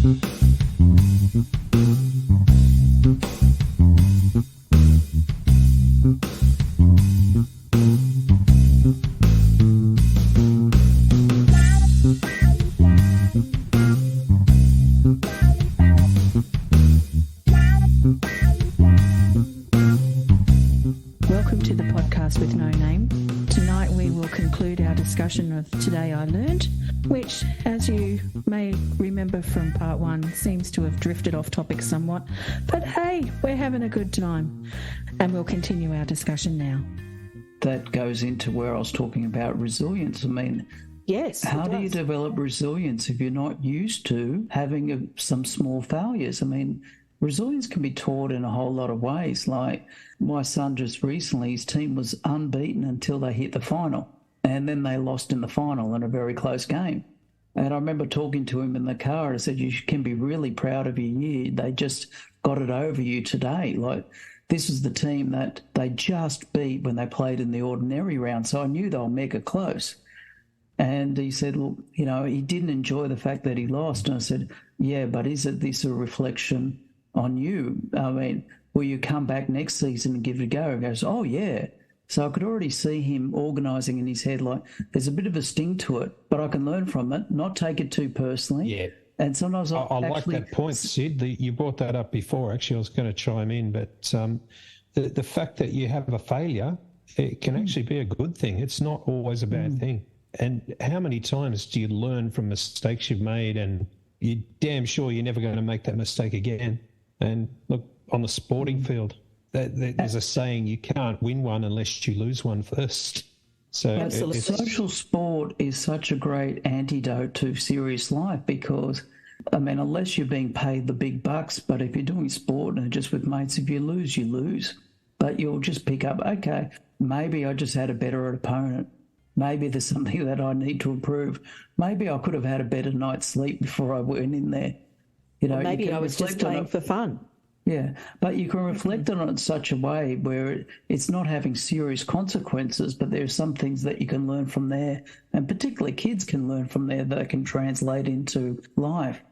Welcome to the podcast with no name. Tonight we will conclude our discussion of Today I Learned, which, as you may remember from part one, seems to have drifted off topic somewhat. But hey, we're having a good time, and we'll continue our discussion now. That goes into where I was talking about resilience. I mean, yes, how do you develop resilience if you're not used to having some small failures? I mean, resilience can be taught in a whole lot of ways. Like my son just recently, his team was unbeaten until they hit the final, and then they lost in the final in a very close game. And I remember talking to him in the car, and I said, you can be really proud of your year. They just got it over you today. Like, this is the team that they just beat when they played in the ordinary round. So I knew they were mega close. And he said, well, you know, he didn't enjoy the fact that he lost. And I said, yeah, but is it this a reflection on you? I mean, will you come back next season and give it a go? He goes, oh, yeah. So I could already see him organising in his head, like, there's a bit of a sting to it, but I can learn from it, not take it too personally. Yeah. And sometimes I like that point, Sid. You brought that up before. Actually, I was going to chime in, but the fact that you have a failure, it can actually be a good thing. It's not always a bad thing. And how many times do you learn from mistakes you've made, and you're damn sure you're never going to make that mistake again? And look, on the sporting field, there's a saying, you can't win one unless you lose one first. So social sport is such a great antidote to serious life because, I mean, unless you're being paid the big bucks, but if you're doing sport and just with mates, if you lose, you lose. But you'll just pick up, okay, maybe I just had a better opponent. Maybe there's something that I need to improve. Maybe I could have had a better night's sleep before I went in there. You know, maybe I was just playing for fun. Yeah, but you can reflect on it in such a way where it's not having serious consequences, but there are some things that you can learn from there, and particularly kids can learn from there that can translate into life.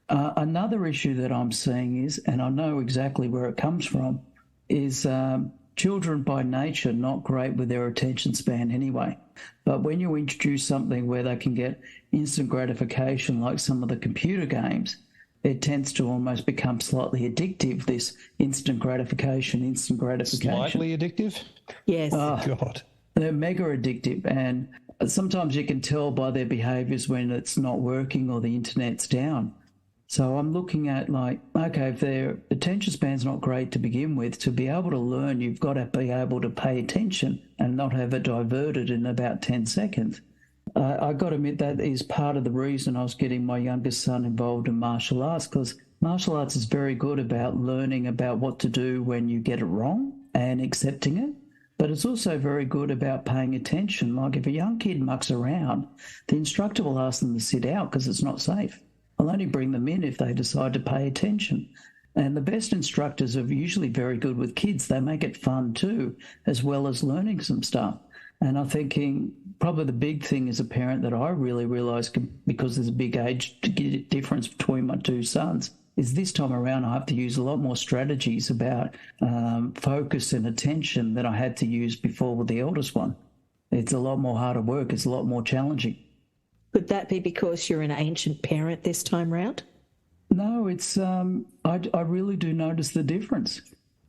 Another issue that I'm seeing is, and I know exactly where it comes from, is children by nature not great with their attention span anyway. But when you introduce something where they can get instant gratification like some of the computer games, it tends to almost become slightly addictive, this instant gratification. Slightly addictive? Yes. God. They're mega addictive. And sometimes you can tell by their behaviours when it's not working or the internet's down. So I'm looking at like, okay, if their attention span's not great to begin with, to be able to learn, you've got to be able to pay attention and not have it diverted in about 10 seconds. I got to admit that is part of the reason I was getting my youngest son involved in martial arts, because martial arts is very good about learning about what to do when you get it wrong and accepting it. But it's also very good about paying attention. Like if a young kid mucks around, the instructor will ask them to sit out because it's not safe. I'll only bring them in if they decide to pay attention. And the best instructors are usually very good with kids. They make it fun too, as well as learning some stuff. And I'm thinking probably the big thing as a parent that I really realised, because there's a big age difference between my two sons, is this time around I have to use a lot more strategies about focus and attention than I had to use before with the eldest one. It's a lot more harder work. It's a lot more challenging. Could that be because you're an ancient parent this time round? No, it's I really do notice the difference.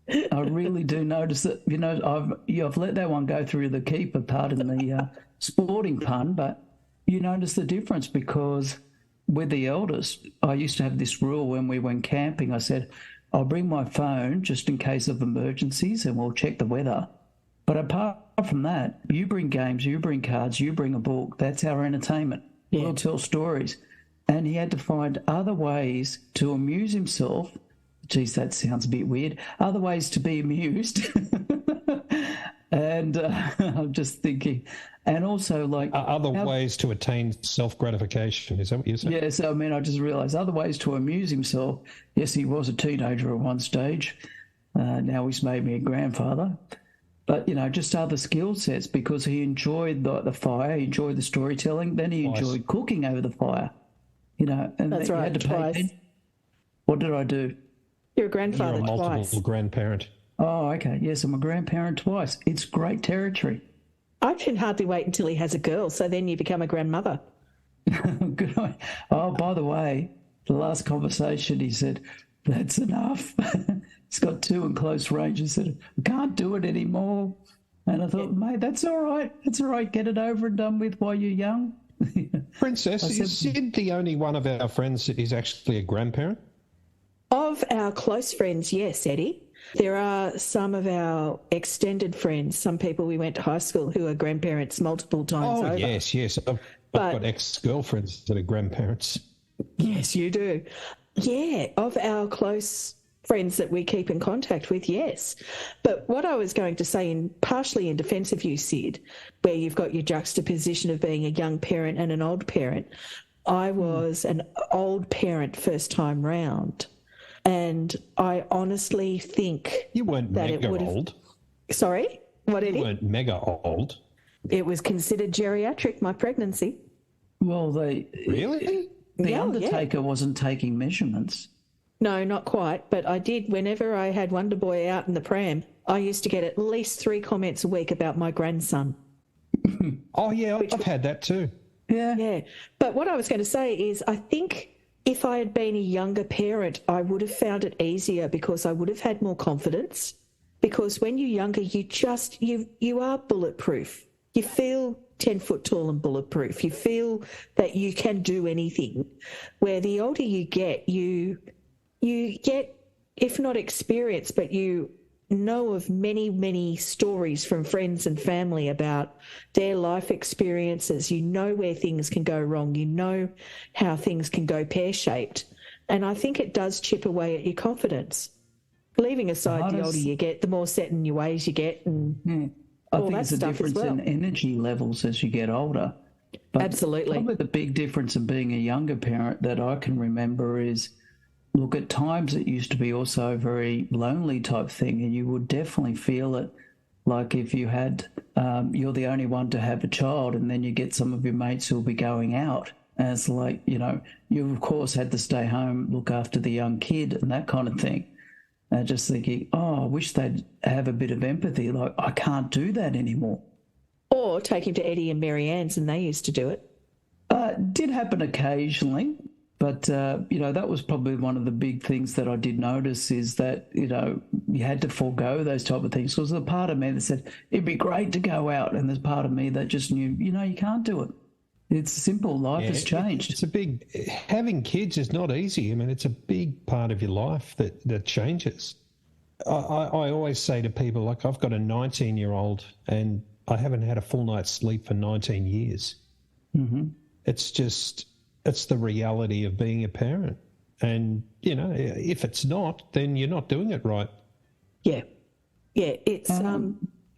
I really do notice that, you know, I've let that one go through the keeper part of the sporting pun, but you notice the difference because with the eldest, I used to have this rule when we went camping. I said, I'll bring my phone just in case of emergencies and we'll check the weather. But apart from that, you bring games, you bring cards, you bring a book. That's our entertainment. Yeah. We'll tell stories. And he had to find other ways to amuse himself. Geez, that sounds a bit weird. Other ways to be amused. And I'm just thinking, and also like... other ways to attain self-gratification, is that what you're saying? Yeah, so I mean, I just realised other ways to amuse himself. Yes, he was a teenager at one stage. Now he's made me a grandfather. But, you know, just other skill sets, because he enjoyed the fire, he enjoyed the storytelling, then he enjoyed cooking over the fire. You know, and that's right, What did I do? You're a You're grandfather a multiple twice. grandparent. Oh, okay. Yes, I'm a grandparent twice. It's great territory. I can hardly wait until he has a girl, so then you become a grandmother. Good on. Oh, by the way, the last conversation, he said, "That's enough." He's got two in close range. He said, "I can't do it anymore." And I thought, mate, that's all right. That's all right. Get it over and done with while you're young. Princess, I said- is Sid the only one of our friends that is actually a grandparent? Of our close friends, yes, Eddie. There are some of our extended friends, some people we went to high school who are grandparents multiple times Oh, over. yes. I've But- got ex-girlfriends that are grandparents. Yes, you do. Yeah, of our close friends that we keep in contact with, yes. But what I was going to say, partially in defence of you, Sid, where you've got your juxtaposition of being a young parent and an old parent, I was an old parent first time round. And I honestly think You weren't that it mega would have. old. Sorry? What, You Eddie? weren't mega old. It was considered geriatric, my pregnancy. Well, the Really? Yeah, undertaker wasn't taking measurements. No, not quite, but I did. Whenever I had Wonder Boy out in the pram, I used to get at least 3 comments a week about my grandson. Oh, yeah, I've had that too. Yeah. Yeah. But what I was going to say is I think if I had been a younger parent, I would have found it easier because I would have had more confidence. Because when you're younger, you are bulletproof. You feel 10 foot tall and bulletproof. You feel that you can do anything. Where the older you get, you get, if not experience, but you know of many, many stories from friends and family about their life experiences. You know where things can go wrong. You know how things can go pear-shaped. And I think it does chip away at your confidence. Leaving aside the older you get, the more set in your ways you get. And I all think that it's a stuff as difference well. in energy levels as you get older. But Absolutely. Probably the big difference in being a younger parent that I can remember is, look, at times it used to be also a very lonely type thing, and you would definitely feel it. Like if you had, you're the only one to have a child, and then you get some of your mates who'll be going out. And it's like, you of course had to stay home, look after the young kid and that kind of thing. And just thinking, oh, I wish they'd have a bit of empathy. Like, I can't do that anymore. Or take him to Eddie and Mary Ann's, and they used to do it. Did happen occasionally, but, that was probably one of the big things that I did notice is that, you had to forego those type of things. Because there's a part of me that said, it'd be great to go out. And there's part of me that just knew, you can't do it. It's simple. Life has changed. It's having kids is not easy. I mean, it's a big part of your life that changes. I always say to people, like, I've got a 19-year-old and I haven't had a full night's sleep for 19 years. Mm-hmm. It's the reality of being a parent. And, if it's not, then you're not doing it right. Yeah. Yeah. It's,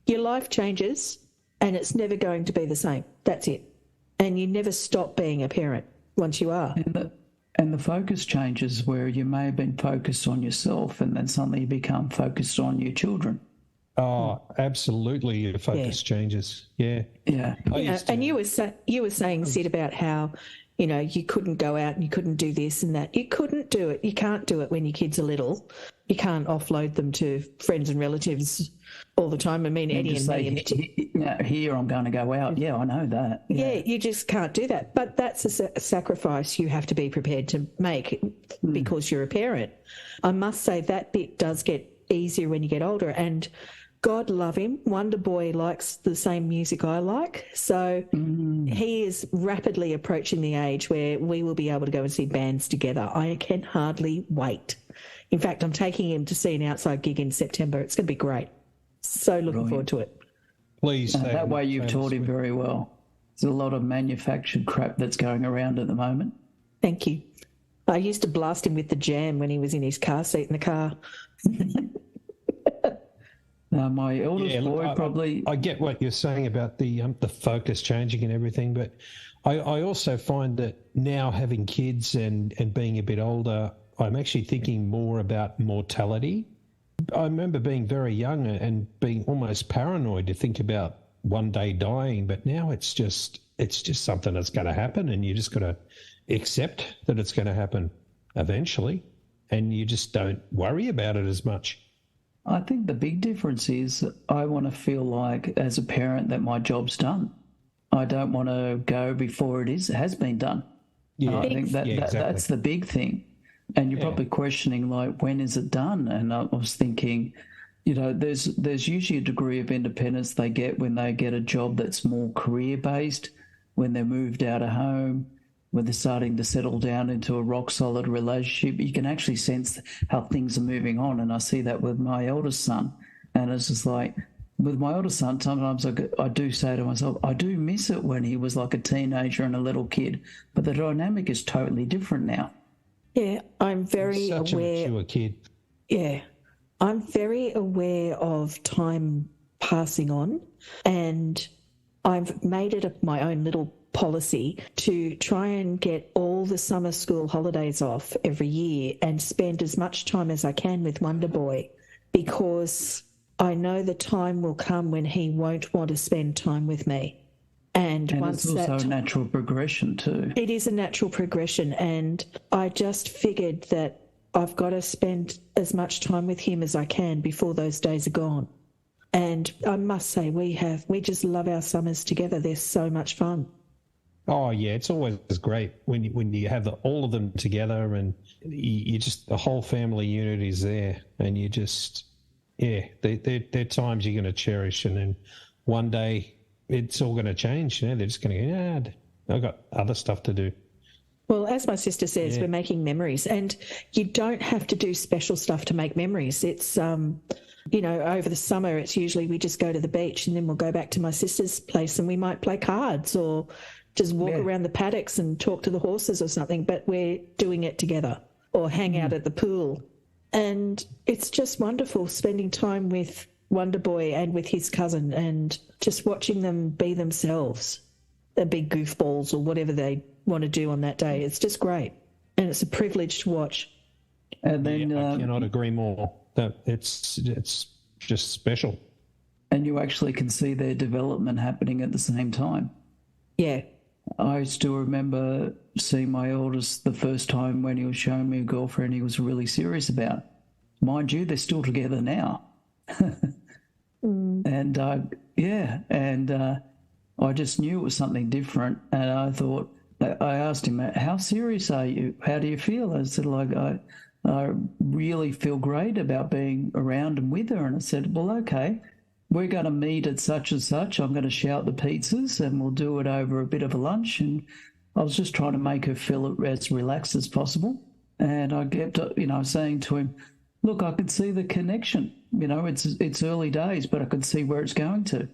your life changes and it's never going to be the same. That's it. And you never stop being a parent once you are. And the focus changes where you may have been focused on yourself and then suddenly you become focused on your children. Oh, absolutely. Your focus changes. Yeah. Yeah. And you were saying, Sid, about how, you couldn't go out and you couldn't do this and that. You couldn't do it. You can't do it when your kids are little. You can't offload them to friends and relatives all the time. I mean, Eddie and me. Here I'm going to go out. Yeah, I know that. Yeah, you just can't do that. But that's a sacrifice you have to be prepared to make because you're a parent. I must say that bit does get easier when you get older. And God love him, Wonder Boy likes the same music I like. So he is rapidly approaching the age where we will be able to go and see bands together. I can hardly wait. In fact, I'm taking him to see an outside gig in September. It's going to be great. So looking forward to it. Please. That way you've taught him very well. There's a lot of manufactured crap that's going around at the moment. Thank you. I used to blast him with the Jam when he was in his car seat in the car. My eldest boy probably... I get what you're saying about the focus changing and everything, but I also find that now having kids and being a bit older, I'm actually thinking more about mortality. I remember being very young and being almost paranoid to think about one day dying, but now it's just something that's going to happen, and you just got to accept that it's going to happen eventually. and you just don't worry about it as much. I think the big difference is I want to feel like, as a parent, that my job's done. I don't want to go before it has been done. Yeah, I think exactly. that's the big thing. And you're probably questioning, like, when is it done? And I was thinking, there's usually a degree of independence they get when they get a job that's more career-based, when they're moved out of home, when they're starting to settle down into a rock-solid relationship. You can actually sense how things are moving on. And I see that with my eldest son. And it's just like, with my eldest son, sometimes I do say to myself, I do miss it when he was like a teenager and a little kid. But the dynamic is totally different now. Yeah, I'm very Such aware. a mature kid. Yeah, I'm very aware of time passing on, and I've made it my own little policy to try and get all the summer school holidays off every year and spend as much time as I can with Wonder Boy, because I know the time will come when he won't want to spend time with me. And once it's also a natural progression too. It is a natural progression, and I just figured that I've got to spend as much time with him as I can before those days are gone. And I must say, we just love our summers together. They're so much fun. Oh yeah, it's always great when you have all of them together, and you just, the whole family unit is there, and you just, they're times you're going to cherish, and then one day it's all going to change. They're just going to go, I've got other stuff to do. Well, as my sister says, we're making memories, and you don't have to do special stuff to make memories. It's, over the summer, it's usually we just go to the beach, and then we'll go back to my sister's place, and we might play cards or just walk around the paddocks and talk to the horses or something, but we're doing it together, or hang out at the pool. And it's just wonderful spending time with Wonder Boy and with his cousin, and just watching them be themselves, the big goofballs or whatever they want to do on that day. It's just great, and it's a privilege to watch. And then I cannot agree more. That it's just special. And you actually can see their development happening at the same time. Yeah. I still remember seeing my eldest the first time when he was showing me a girlfriend he was really serious about. Mind you, they're still together now. And I just knew it was something different. And I thought, I asked him, how serious are you? How do you feel? I said, I really feel great about being around and with her. And I said, well, okay, we're going to meet at such and such. I'm going to shout the pizzas and we'll do it over a bit of a lunch. And I was just trying to make her feel as relaxed as possible. And I kept, saying to him, look, I could see the connection. It's early days, but I could see where it's going to.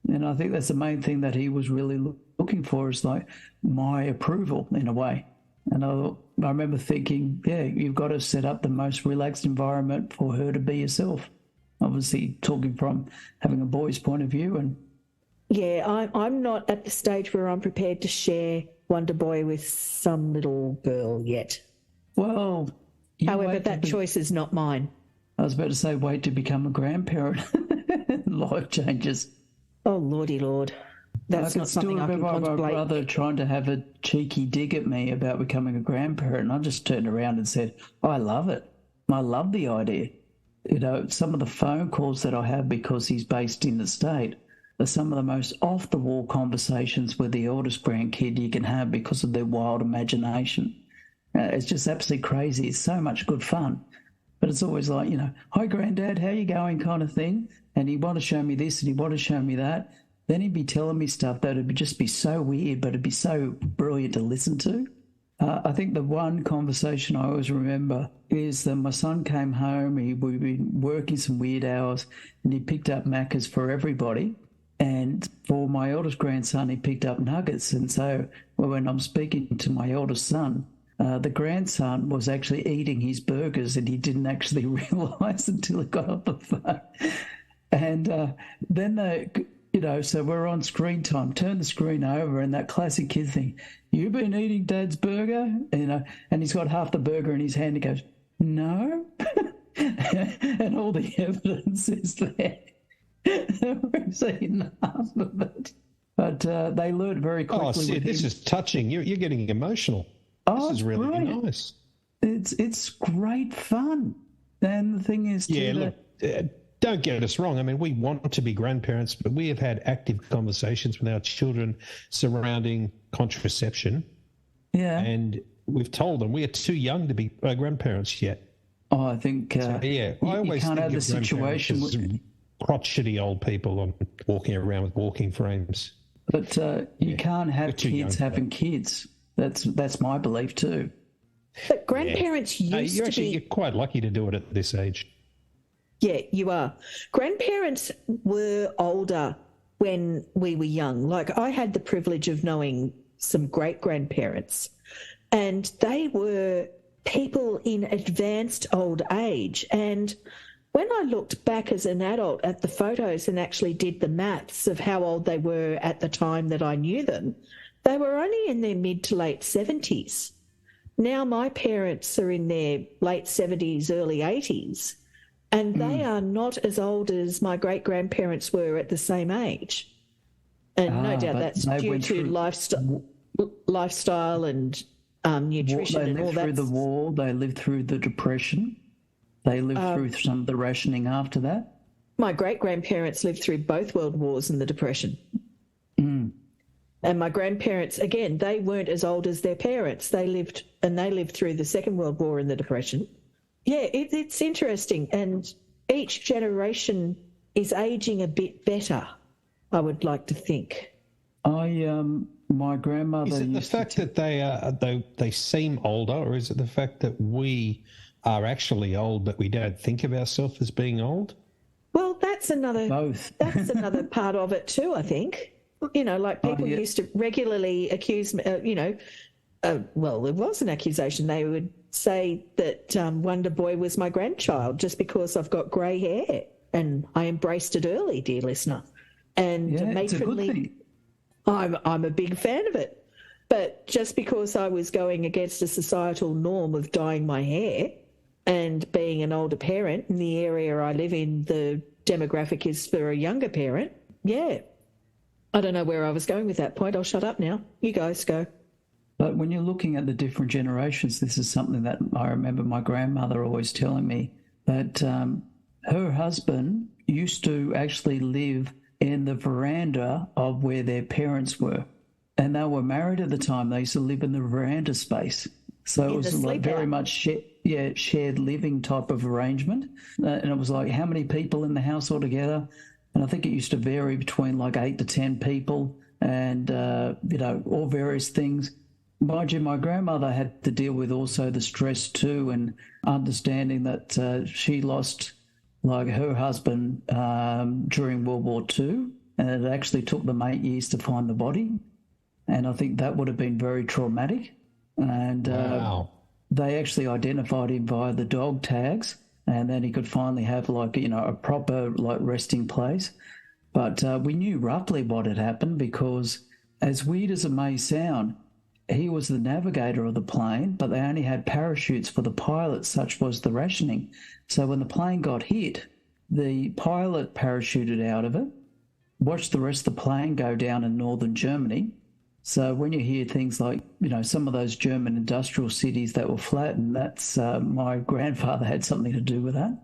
And I think that's the main thing that he was really looking for, is like my approval in a way. And I remember thinking, you've got to set up the most relaxed environment for her to be herself. Obviously, talking from having a boy's point of view. And I'm not at the stage where I'm prepared to share Wonder Boy with some little girl yet. Well, however, that choice is not mine. I was about to say, wait to become a grandparent. Life changes. Oh, Lordy Lord. That's not something I can contemplate. My brother trying to have a cheeky dig at me about becoming a grandparent, and I just turned around and said, I love it. I love the idea. Some of the phone calls that I have, because he's based in the state, are some of the most off-the-wall conversations with the eldest grandkid you can have because of their wild imagination. It's just absolutely crazy. It's so much good fun. But it's always like, hi, Granddad, how you going kind of thing. And he'd want to show me this and he'd want to show me that. Then he'd be telling me stuff that would just be so weird, but it'd be so brilliant to listen to. I think the one conversation I always remember is that my son came home, we'd been working some weird hours, and he picked up Macca's for everybody. And for my eldest grandson, he picked up nuggets. And so when I'm speaking to my eldest son, the grandson was actually eating his burgers, and he didn't actually realise until he got off the phone. And then so we're on screen time, turn the screen over, and that classic kid thing, you've been eating Dad's burger? And he's got half the burger in his hand. He goes, no. And all the evidence is there. We've seen half of it. But they learned very quickly. Oh, see, this is touching. You're getting emotional. Oh, this is really brilliant. nice. it's great fun. And the thing is, Yeah, look, don't get us wrong. I mean, we want to be grandparents, but we have had active conversations with our children surrounding contraception. yeah. And we've told them we are too young to be grandparents yet. Oh, I think I always can't think have the of situation. grandparents as crotchety old people walking around with walking frames. But you can't have kids young. having kids. That's my belief too. But grandparents used to be... You're quite lucky to do it at this age. Yeah, you are. Grandparents were older when we were young. Like, I had the privilege of knowing some great-grandparents, and they were people in advanced old age. And when I looked back as an adult at the photos and actually did the maths of how old they were at the time that I knew them, they were only in their mid to late 70s. Now my parents are in their late 70s, early 80s, and they are not as old as my great-grandparents were at the same age. And no doubt that's due to lifestyle and nutrition and all that. They lived through the war. They lived through the Depression. They lived through some of the rationing after that. My great-grandparents lived through both world wars and the Depression. And my grandparents, again, they weren't as old as their parents. They lived through the Second World War and the Depression. Yeah, it's interesting. And each generation is aging a bit better, I would like to think. My grandmother... Is it the fact that they seem older, or is it the fact that we are actually old but we don't think of ourselves as being old? Well, that's another... Both. That's another part of it too, I think. You know, like people used to regularly accuse me, well, it was an accusation. They would say that Wonder Boy was my grandchild just because I've got grey hair, and I embraced it early, dear listener. And it's a good thing. I'm a big fan of it. But just because I was going against a societal norm of dyeing my hair and being an older parent, in the area I live in, the demographic is for a younger parent, I don't know where I was going with that point. I'll shut up now. You guys go. But when you're looking at the different generations, this is something that I remember my grandmother always telling me, that her husband used to actually live in the veranda of where their parents were. And they were married at the time. They used to live in the veranda space. So it was like very much shared living type of arrangement. And it was like, how many people in the house altogether? And I think it used to vary between like 8 to 10 people and, all various things. Mind you, my grandmother had to deal with also the stress too, and understanding that she lost like her husband during World War II, and it actually took them 8 years to find the body. And I think that would have been very traumatic. And they actually identified him via the dog tags, and then he could finally have a proper resting place. But we knew roughly what had happened because, as weird as it may sound, he was the navigator of the plane, but they only had parachutes for the pilots, such was the rationing. So when the plane got hit, the pilot parachuted out of it, watched the rest of the plane go down in northern Germany. So when you hear things like, some of those German industrial cities that were flattened, that's my grandfather had something to do with that.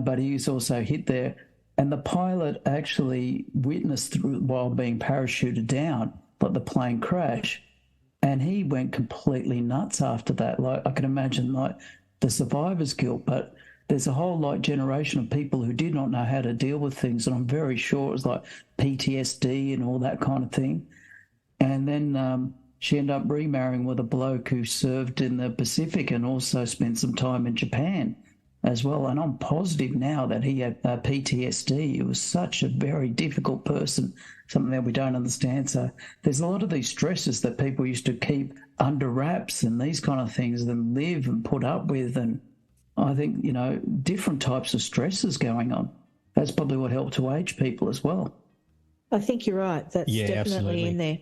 But he was also hit there. And the pilot actually witnessed while being parachuted down, the plane crash. And he went completely nuts after that. Like, I can imagine the survivor's guilt, but there's a whole generation of people who did not know how to deal with things. And I'm very sure it was like PTSD and all that kind of thing. And then she ended up remarrying with a bloke who served in the Pacific and also spent some time in Japan as well. And I'm positive now that he had PTSD. He was such a very difficult person, something that we don't understand. So there's a lot of these stresses that people used to keep under wraps and these kind of things and live and put up with. And I think, different types of stresses going on. That's probably what helped to age people as well. I think you're right. That's definitely absolutely. in there.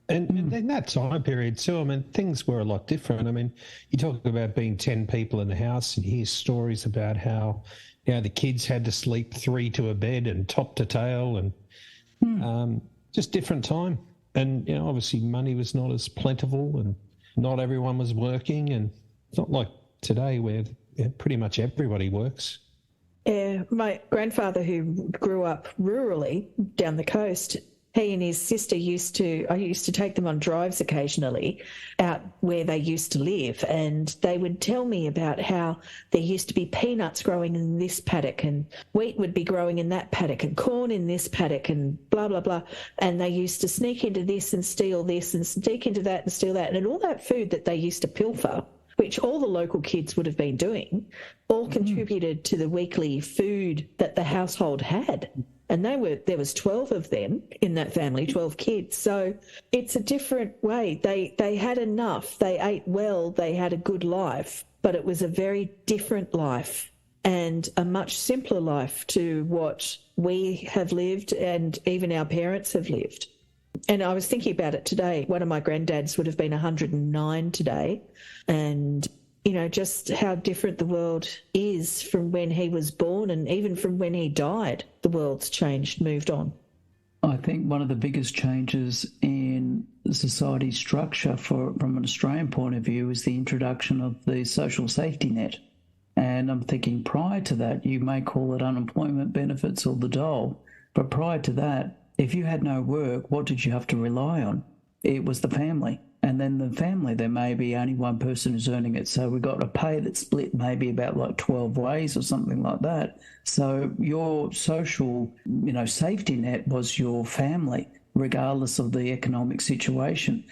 And in that time period too, things were a lot different. You talk about being 10 people in the house and hear stories about how, the kids had to sleep 3 to a bed and top to tail and just different time. And, obviously money was not as plentiful and not everyone was working. And It's not like today where pretty much everybody works. Yeah, my grandfather, who grew up rurally down the coast, he and his sister I used to take them on drives occasionally out where they used to live, and they would tell me about how there used to be peanuts growing in this paddock and wheat would be growing in that paddock and corn in this paddock and blah, blah, blah. And they used to sneak into this and steal this and sneak into that and steal that. And all that food that they used to pilfer, which all the local kids would have been doing, all contributed to the weekly food that the household had. And there was 12 of them in that family, 12 kids. So it's a different way. They had enough. They ate well. They had a good life. But it was a very different life and a much simpler life to what we have lived and even our parents have lived. And I was thinking about it today. One of my granddads would have been 109 today. And, you know, just how different the world is from when he was born and even from when he died. The world's changed, moved on. I think one of the biggest changes in society structure from an Australian point of view is the introduction of the social safety net. And I'm thinking prior to that, you may call it unemployment benefits or the dole, but prior to that, if you had no work, what did you have to rely on? It was the family. And then the family, there may be only one person who's earning it. So we got a pay that's split maybe about like 12 ways or something like that. So your social, safety net was your family, regardless of the economic situation.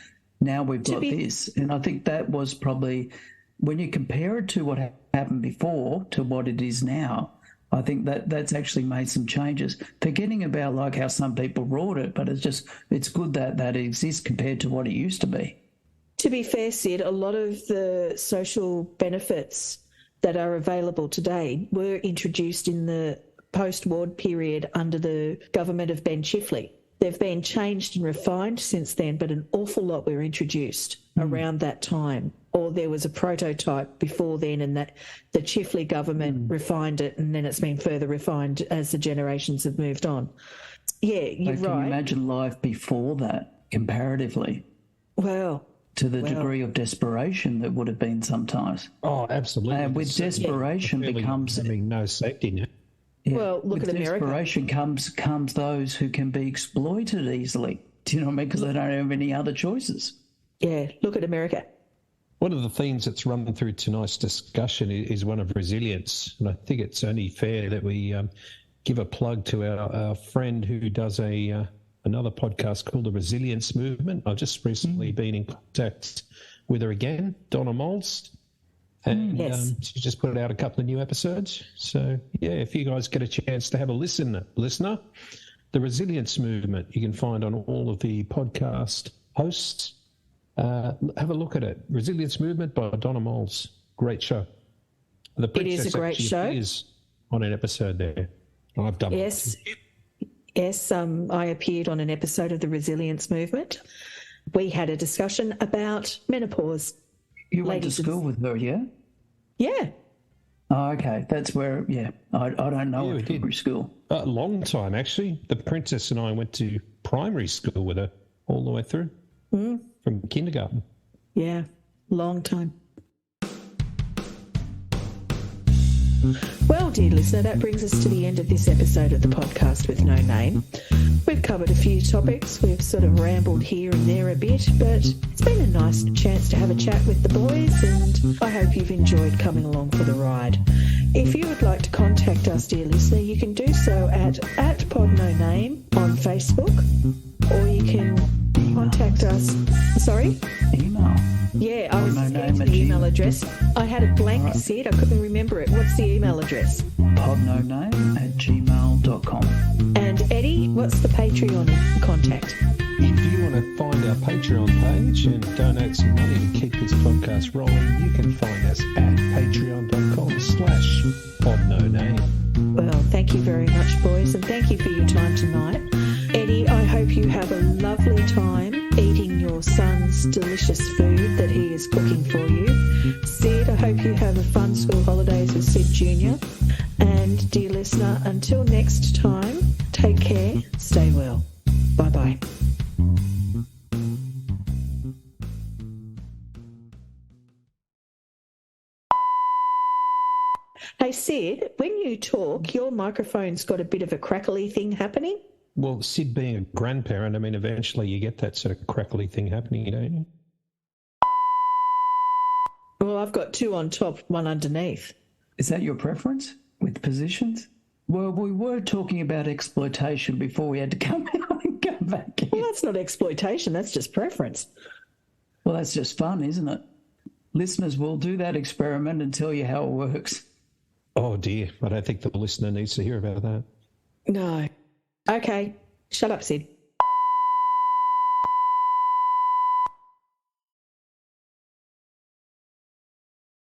Now we've got this. And I think that was probably, when you compare it to what happened before to what it is now, I think that's actually made some changes. Forgetting about like how some people wrought it, but it's good that it exists compared to what it used to be. To be fair, Sid, a lot of the social benefits that are available today were introduced in the post-war period under the government of Ben Chifley. They've been changed and refined since then, but an awful lot were introduced around that time. Or there was a prototype before then, and that the Chifley government refined it, and then it's been further refined as the generations have moved on. Yeah, you're right. Can you imagine life before that, comparatively? Well, to the degree of desperation that would have been sometimes. Oh, absolutely. And with desperation becomes having no safety net. Yeah. Well, look at America. Desperation comes those who can be exploited easily. Do you know what I mean? Because they don't have any other choices. Yeah, look at America. One of the themes that's run through tonight's discussion is one of resilience. And I think it's only fair that we give a plug to our friend who does another podcast called The Resilience Movement. I've just recently been in contact with her again, Donna Moles. And she just put out a couple of new episodes. So, yeah, if you guys get a chance to have a listener, The Resilience Movement, you can find on all of the podcast hosts. Have a look at it. Resilience Movement by Donna Moles. Great show. It is a great show. Is on an episode there. I've done it. Yes, I appeared on an episode of The Resilience Movement. We had a discussion about menopause. You went to school with her, yeah? Yeah. Oh, okay. That's where, I don't know her from school. A long time, actually. The Princess and I went to primary school with her all the way through from kindergarten. Yeah, long time. Well, dear listener, that brings us to the end of this episode of the podcast with no name. We've covered a few topics. We've sort of rambled here and there a bit, but it's been a nice chance to have a chat with the boys, and I hope you've enjoyed coming along for the ride. If you would like to contact us, dear listener, you can do so at @podnoname on Facebook, or you can contact us. Sorry? Email. Yeah, I was scared to the email address. I had a blank, Sid. I couldn't remember it. What's the email address? podnoname@gmail.com. And Eddie, what's the Patreon contact? If you want to find our Patreon page and donate some money to keep this podcast rolling, you can find us at patreon.com/podnoname. Well, thank you very much, boys, and thank you for your time tonight. Eddie, I hope you have a lovely time eating your son's delicious food that he is cooking for you. Sid, I hope you have a fun school holidays with Sid Jr. And dear listener, until next time, take care, stay well. Bye-bye. Hey, Sid, when you talk, your microphone's got a bit of a crackly thing happening. Well, Sid being a grandparent, I mean, eventually you get that sort of crackly thing happening, don't you? Well, I've got two on top, one underneath. Is that your preference with positions? Well, we were talking about exploitation before we had to come out and come back in. Well, that's not exploitation, that's just preference. Well, that's just fun, isn't it? Listeners, will do that experiment and tell you how it works. Oh, dear. I don't think the listener needs to hear about that. No. Okay, shut up, Sid.